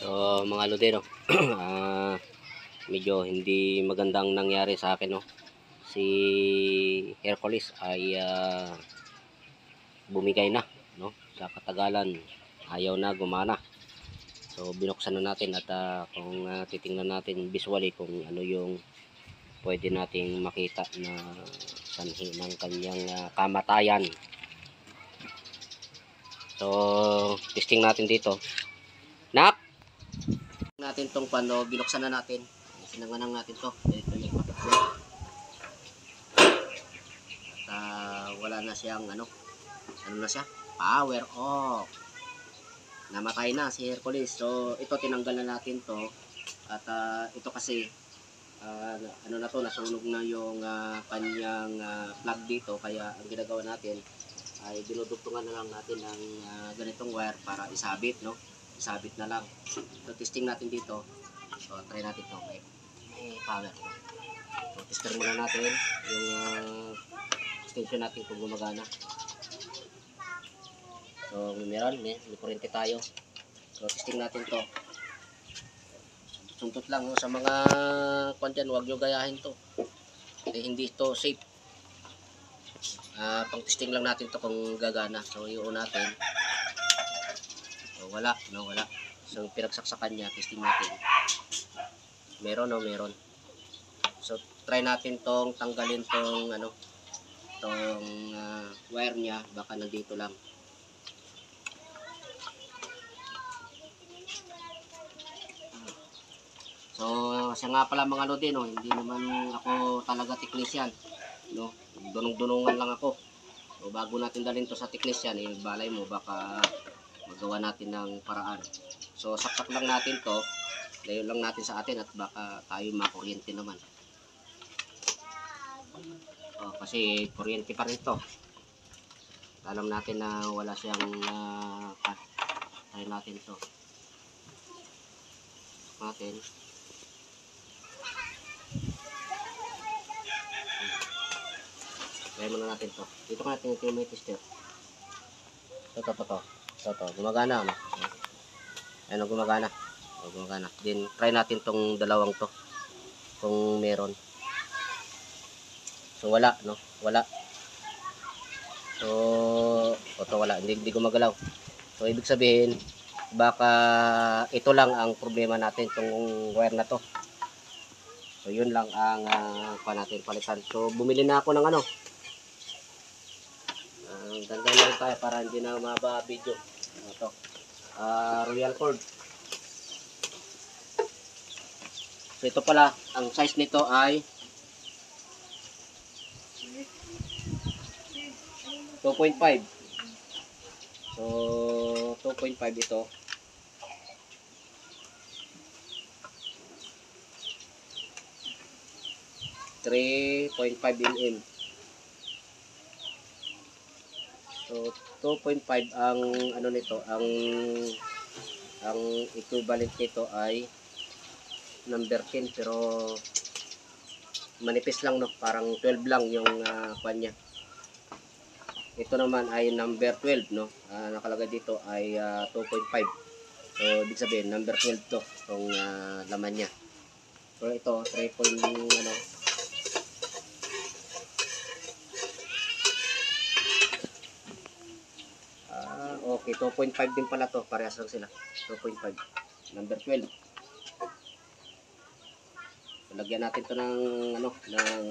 So mga lodi, no? Medyo hindi magandang nangyari sa akin, no? Si Hercules ay bumigay na, no? Sa katagalan ayaw na gumana. So binuksan na natin at kung titingnan natin visually kung ano yung pwede nating makita na sanhi ng kanyang kamatayan. So testing natin dito. Nak! Natin tong pano, binuksan na natin. Sinanganang natin to. Ito yung patakbo. At wala na siyang ano na siya? Power off. Namatay na si Hercules. So ito tinanggal na natin to. At ito kasi ano na to, nasunog na yung kanyang plug dito. Kaya ang ginagawa natin ay dinudugtungan na lang natin ng ganitong wire para isabit, no? Isabit na lang. So testing natin dito. So try natin to. May power to. So tester muna natin yung extension natin kung gumagana. So meron, may kurente tayo. So testing natin to. Suntot lang, no? Sa mga kwan dyan, huwag nyo gayahin to. Kasi hindi to safe. Pang testing lang natin to kung gagana. So iyon natin. So wala, no, wala. So pinagsaksakan niya, testing natin. Meron, no, meron. So try natin tong tanggalin tong ano, tong wire niya, baka nandito lang. So siya nga pala mga lodi, no, hindi naman ako talaga technician, no. Dunong-dunungan lang ako. So bago natin dalhin to sa technician, balay mo baka magawa natin ng paraan. So saksak lang natin to, layo lang natin sa atin at baka tayo makuryente naman. Kasi kuryente pa rin to. Alam natin na wala siyang try natin to. Natin. Try muna natin to. Dito ka natin yung may tester. Ito. Gumagana, ano? Ayan, gumagana. Gumagana. Then, try natin tong dalawang to. Kung meron. So, wala, no? Wala. So, ito wala. Hindi gumagalaw. So, ibig sabihin, baka ito lang ang problema natin, tong wire na to. So, yun lang ang natin palitan. So, bumili na ako ng ano. Ganda na rin tayo para hindi na maba video. Ito. Royal cord. So ito pala, ang size nito ay 2.5. So 2.5 ito. .5 mm. So 2.5 ang ano nito, ang equivalent nito ay number 10 pero manipis lang, no, parang 12 lang yung kwan niya. Ito naman ay number 12, no. Nakalagay dito ay 2.5. So ibig sabihin number 12 to tong laman niya. So ito 3. Ano, okay, 2.5 din pala to. Parehas lang sila. 2.5. Number 12. So, lagyan natin to ng ano, ng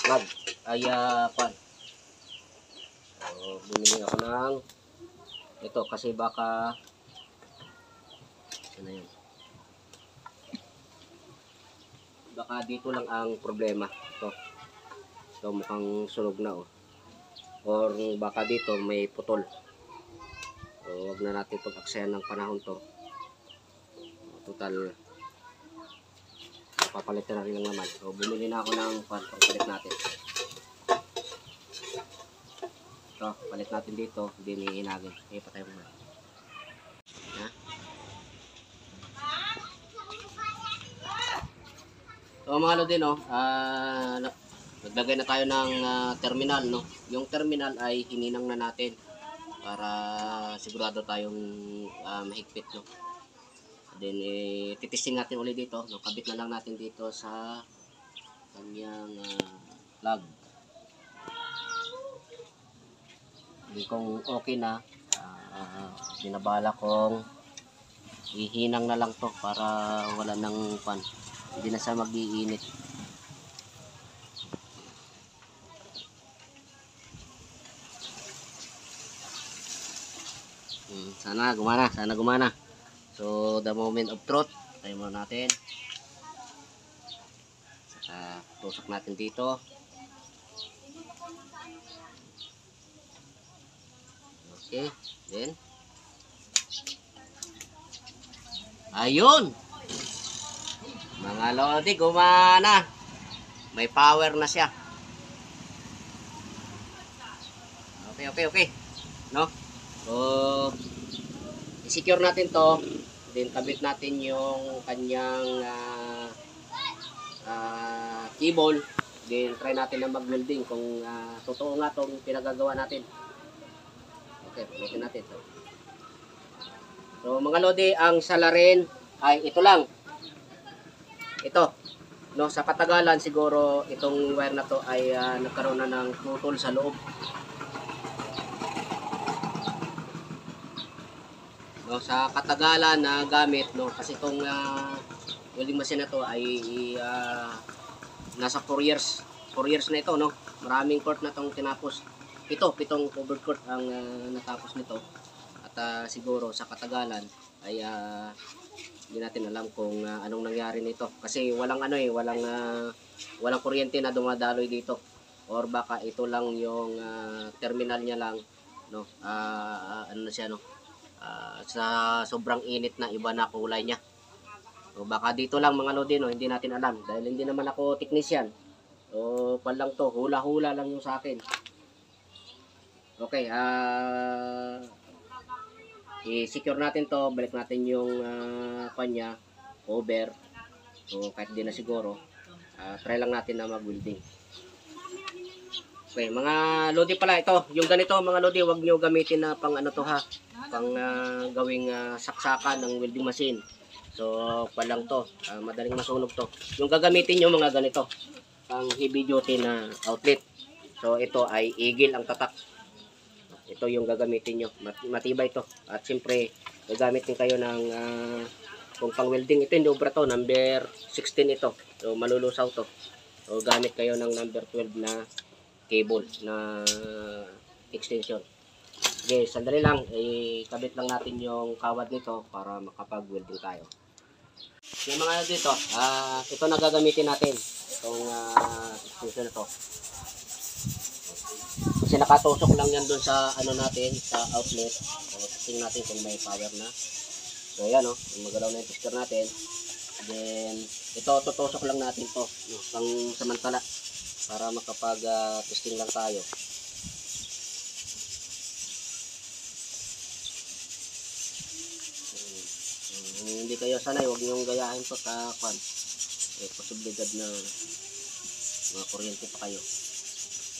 plug. Ay, pan. So, bumili ako ng ito kasi baka ano yun. Baka dito lang ang problema. Ito. So, mukhang sunog na, oh. Or baka dito may putol. So wag na natin pag-aksayan ng panahon to. Total papalitan na rin ng naman. So bumili na ako ng pagpalit natin. So palit natin dito, hindi niinagin. Patay mo na. So mga lodi, no, naglagay na tayo ng terminal, no. Yung terminal ay hininang na natin para sigurado tayong mahigpit, no. Then titisting natin ulit dito, no. Kabit na lang natin dito sa kanyang plug. Hindi kung okay na, binabala kong ihinang na lang to para wala nang pan, hindi na siya mag-iinit. Sana gumana. So the moment of truth, tayo muna natin. Saka tusok natin dito. Okay, then ayun, mga lodi, gumana, may power na siya. Okay, no. So i-secure natin to, then kabit natin yung kanyang cable, then try natin na mag-welding kung totoo nga tong pinagagawa natin. Okay, ulitin natin to. So mga lodi, ang salarin ay ito lang. Ito, no, sa katagalan siguro itong wire na to ay nagkaroon na ng putol sa loob. No, sa katagalan na gamit, no, kasi itong welding machine na to ay nasa 4 years. 4 years na ito, no. Maraming court na tong tinapos. Ito, 7 covered court ang natapos nito. At siguro sa katagalan ay hindi natin alam kung anong nangyari nito. Kasi walang walang kuryente na dumadaloy dito. Or baka ito lang yung terminal niya lang, no. Ano na siya, no. Sa sobrang init na iba na kulay niya. So baka dito lang mga lodi, no, hindi natin alam dahil hindi naman ako technician. So pan lang to, hula-hula lang yung sa akin. Okay, i-secure natin to, balik natin yung kanya, cover. So kahit di na siguro, try lang natin na mag-welding. Okay, mga lodi pala ito, yung ganito mga lodi, wag nyo gamitin na pang ano to ha, pang gawing saksakan ng welding machine. So palang to, madaling masunog to. Yung gagamitin nyo mga ganito, pang heavy duty na outlet. So ito ay igil ang tatak. Ito yung gagamitin nyo, matibay to. At siyempre gagamit din kayo ng kung pang welding, ito yung obra to, number 16 ito. So malulusaw to. So gamit kayo ng number 12 na cable na extension. Okay, sandali lang, kabit lang natin yung kawad nito para makapag-welding tayo. Yung mga dito, ito na gagamitin natin, itong extension na to. Kasi nakatusok lang yan dun sa ano natin, sa outlet. So testing natin kung may power na. So ayan, magalaw na yung tester natin. Then ito, tutusok lang natin to, no, pang samantala para makapag testing lang tayo. Hindi kayo sanay, huwag niyong gayahin to sa kwan. Posibilidad na mga kuryente pa kayo.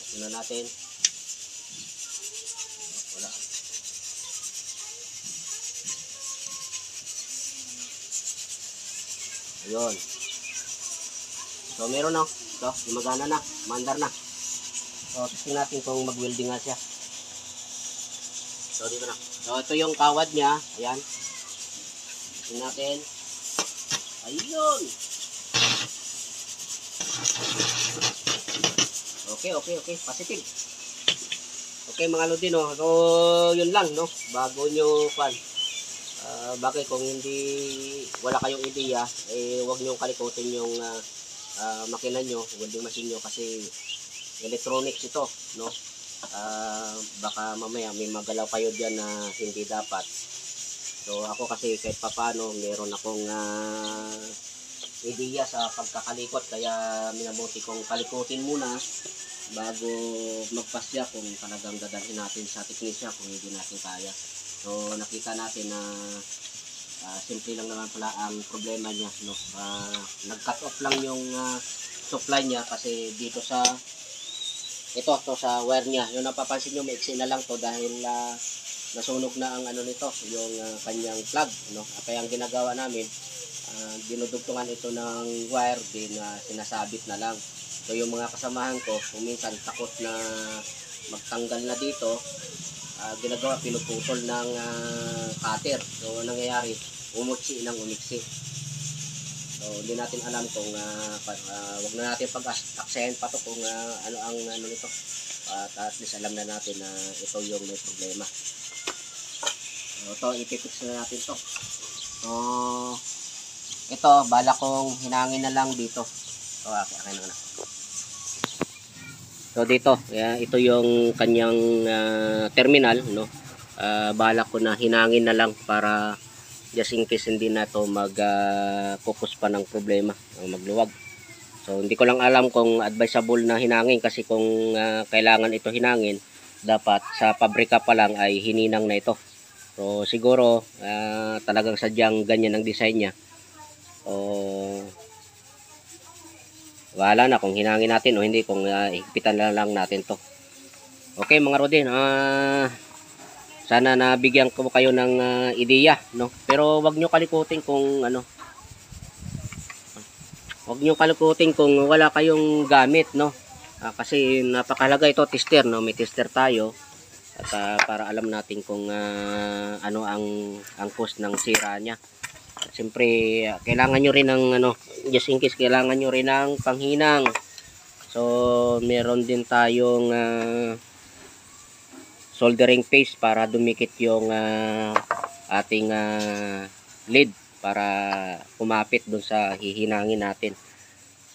Tingnan natin. Wala. Ayun. So meron na. So gumagana na. Mandar na. So testing natin kung mag-welding nga siya. So dito na. So ito yung kawad niya. Ayan. Tingnan natin. Ayun. Okay. Positive. Okay mga lodi, no. So yun lang, no. Bago nyo pan. Bakit kung hindi wala kayong ideya, huwag nyo kalikutin yung makina nyo, welding machine nyo kasi electronics ito, no. Baka mamaya may magalaw kayo diyan na hindi dapat. So ako kasi kahit papano meron akong ideya sa pagkakalikot, kaya minabuti kong kalikutin muna bago magpasya kung talagang dadalhin natin sa teknisya kung hindi natin kaya. So nakita natin na simple lang naman pala ang problema niya, no. Nag-cut off lang yung supply niya kasi dito sa ito sa wire niya. Yung napapansin niyo maiksi na lang to dahil nasunog na ang ano nito, yung kanyang plug, no? Kaya ang ginagawa namin, dinudugtungan ito ng wire din na sinasabit na lang. So yung mga kasamahan ko, kung minsan takot na magtanggal na dito, ginagawa, pinuputol ng cutter. So nangyayari, umutsi ng umiksi. So hindi natin alam kung wag na natin pag-aksayan pa to kung ano ang ano nito. At least alam na natin na ito yung may problema. So ito, ipipix na natin to. So ito, bala kong hinangin na lang dito. So akin na. So dito, ito yung kanyang terminal, no. Bala ko na hinangin na lang para just in case hindi na to mag-focus pa ng problema, magluwag. So hindi ko lang alam kung advisable na hinangin, kasi kung kailangan ito hinangin, dapat sa pabrika pa lang ay hininang na ito. So siguro talagang sadyang ganyan ang design niya. O wala na kung hinangin natin o hindi, kung higpitan na lang natin to. Okay mga Rodin, sana nabigyan ko kayo ng ideya, no? Pero wag nyo kalikutin kung ano, wag nyo kalikutin kung wala kayong gamit, no? Kasi napakahalaga ito, tester, no? May tester tayo at para alam natin kung ano ang cause ng sira niya. At siyempre kailangan nyo rin ng ano, just in case kailangan nyo rin ng panghinang. So meron din tayong soldering paste para dumikit yung ating lead para kumapit dun sa hihinangin natin.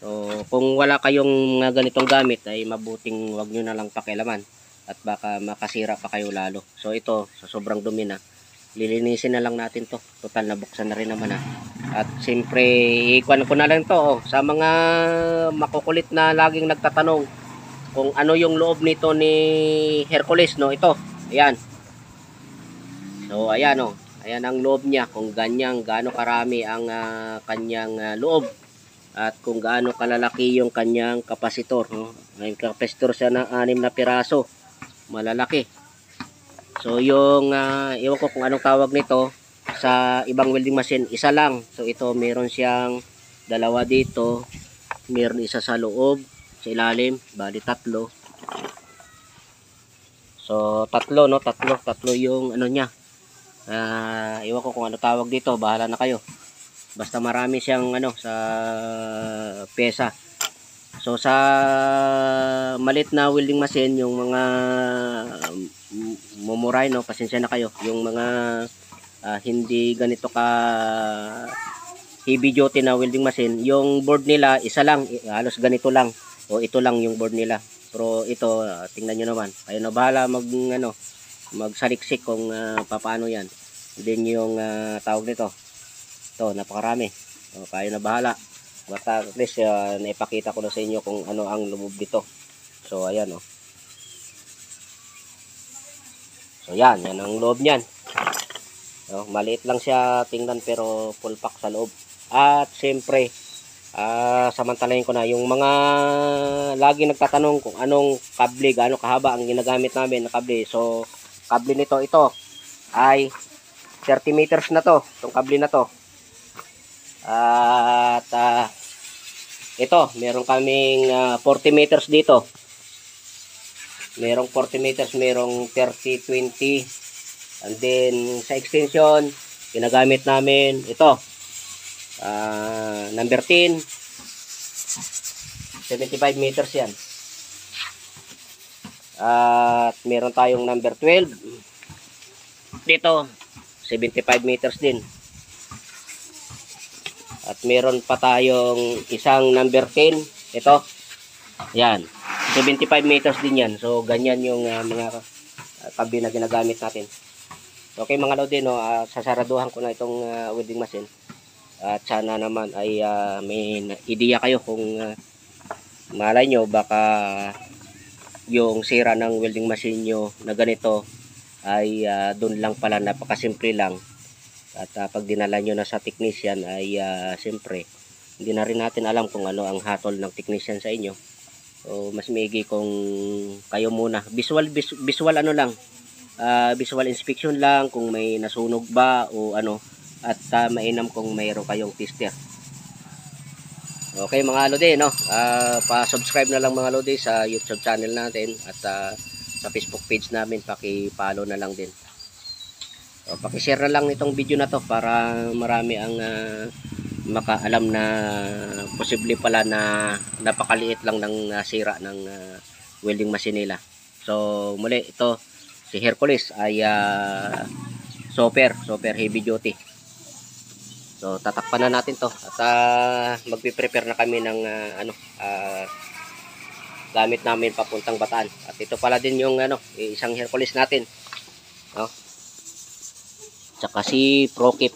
So kung wala kayong ganitong gamit ay mabuting wag nyo na lang pakialaman at baka makasira pa kayo lalo. So ito, sa sobrang dumi na, lilinisin na lang natin to. Total na buksan na rin naman At siyempre ikuan ko na lang to sa mga makukulit na laging nagtatanong kung ano yung loob nito ni Hercules, no? Ito, ayan. So ayan, ayan ang loob niya, kung gaano karami ang kanyang loob at kung gaano kalalaki yung kanyang kapasitor, no? May kapasitor siya ng 6 na piraso, malalaki. So yung iwan ko kung anong tawag nito sa ibang welding machine, isa lang. So ito meron siyang dalawa dito, meron isa sa loob, sa ilalim, bali 3. So tatlo, no, tatlo yung ano niya. Iwan ko kung ano tawag dito, bahala na kayo. Basta marami siyang ano sa pesa. So sa malit na welding machine, yung mga mumuray, no, pasensya na kayo. Yung mga hindi ganito ka heavy duty na welding machine, yung board nila isa lang, halos ganito lang. O ito lang yung board nila. Pero ito, tingnan nyo naman. Kayo na bahala magsaliksik kung paano yan. Then yung tawag nito. Ito, napakarami. O, kayo na bahala. But at least naipakita ko na sa inyo kung ano ang loob dito. So ayan, So yan ang loob niyan. So, maliit lang siya tingnan pero full pack sa loob. At siyempre, samantalahin ko na yung mga lagi nagtatanong kung anong kable, gaano kahaba ang ginagamit namin na kable. So kable nito, ito ay 30 meters na to, itong kable na to. At ito, meron kaming 40 meters dito. Merong 40 meters, merong 30, 20. And then sa extension, ginagamit namin ito. Number 10, 75 meters yan. At meron tayong number 12 dito, 75 meters din. At meron pa tayong isang number 10, ito, yan, 75 meters din yan. So ganyan yung mga kable na ginagamit natin. Okay mga lodi, sasaraduhan ko na itong welding machine. At sana naman ay may ideya kayo kung malay nyo baka yung sira ng welding machine nyo na ganito ay doon lang pala, napakasimple lang. At pag dinala nyo na sa technician ay siyempre hindi na rin natin alam kung ano ang hatol ng technician sa inyo. So mas maigi kung kayo muna visual ano lang, visual inspection lang kung may nasunog ba o ano, at mainam kung mayroon kayong tester. Okay mga lodi, no? Pa-subscribe na lang mga lodi sa YouTube channel natin at sa Facebook page namin, paki-follow na lang din. So, paki-share na lang itong video na to para marami ang makaalam na posible pala na napakaliit lang ng sira ng welding machine nila. So muli, ito si Hercules ay super heavy duty. So tatakpan na natin to at magpe-prepare na kami ng gamit namin papuntang Bataan. At ito pala din yung isang Hercules natin, no? Tsaka si Prokip.